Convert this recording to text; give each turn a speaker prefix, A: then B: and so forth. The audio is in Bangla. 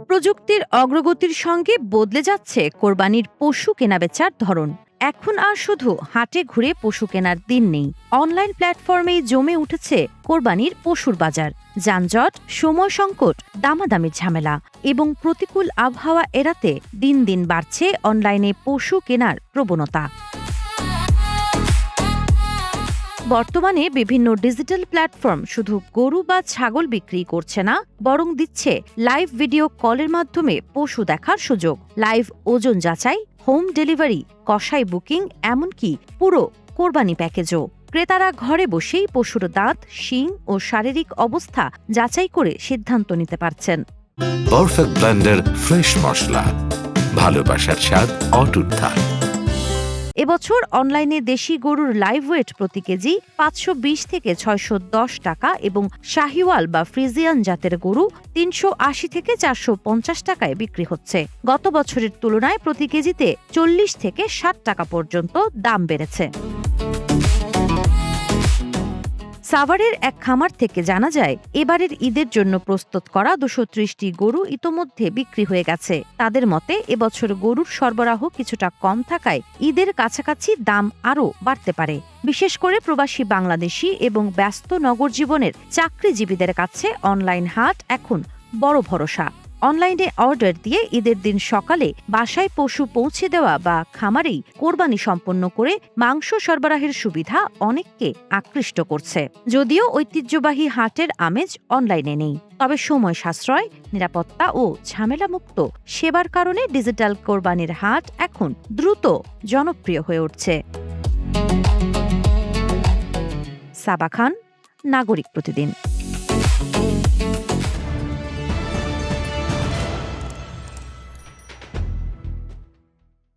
A: প্রযুক্তির অগ্রগতির সঙ্গে বদলে যাচ্ছে কোরবানির পশু কেনাবেচার ধরন। এখন আর শুধু হাটে ঘুরে পশু কেনার দিন নেই, অনলাইন প্ল্যাটফর্মেই জমে উঠেছে কোরবানির পশুর বাজার। যানজট, সময় সংকট, দামাদামির ঝামেলা এবং প্রতিকূল আবহাওয়া এড়াতে দিন দিন বাড়ছে অনলাইনে পশু কেনার প্রবণতা। বর্তমানে বিভিন্ন ডিজিটাল প্ল্যাটফর্ম শুধু গরু বা ছাগল বিক্রি করছে না, বরং দিচ্ছে লাইভ ভিডিও কলের মাধ্যমে পশু দেখার সুযোগ, লাইভ ওজন যাচাই, হোম ডেলিভারি, কসাই বুকিং, এমনকি পুরো কোরবানি প্যাকেজও। ক্রেতারা ঘরে বসেই পশুর দাঁত, শিং ও শারীরিক অবস্থা যাচাই করে সিদ্ধান্ত নিতে পারছেন।
B: পারফেক্ট ব্লেন্ডের ফ্রেশ মশলা, ভালোবাসার স্বাদ অটুট থাক।
A: এবছর অনলাইনে দেশি গরুর লাইভ ওয়েট প্রতি কেজি 520 থেকে 610 টাকা এবং শাহিওয়াল বা ফ্রিজিয়ান জাতের গরু 380 থেকে 450 টাকায় বিক্রি হচ্ছে। গত বছরের তুলনায় প্রতি কেজিতে 40 থেকে 60 টাকা পর্যন্ত দাম বেড়েছে। সাভারের এক খামার থেকে জানা যায়, এবারের ঈদের জন্য প্রস্তুত করা 230টি গরু ইতোমধ্যে বিক্রি হয়ে গেছে। তাদের মতে এবছর গরুর সরবরাহ কিছুটা কম থাকায় ঈদের কাছাকাছি দাম আরও বাড়তে পারে। বিশেষ করে প্রবাসী বাংলাদেশি এবং ব্যস্ত নগর জীবনের চাকরিজীবীদের কাছে অনলাইন হাট এখন বড় ভরসা। অনলাইনে অর্ডার দিয়ে ঈদের দিন সকালে বাসায় পশু পৌঁছে দেওয়া বা খামারেই কোরবানি সম্পন্ন করে মাংস সরবরাহের সুবিধা অনেককে আকৃষ্ট করছে। যদিও ঐতিহ্যবাহী হাটের আমেজ অনলাইনে নেই, তবে সময় সাশ্রয়, নিরাপত্তা ও ঝামেলামুক্ত সেবার কারণে ডিজিটাল কোরবানির হাট এখন দ্রুত জনপ্রিয় হয়ে উঠছে। সাবা খান, নাগরিক প্রতিদিন।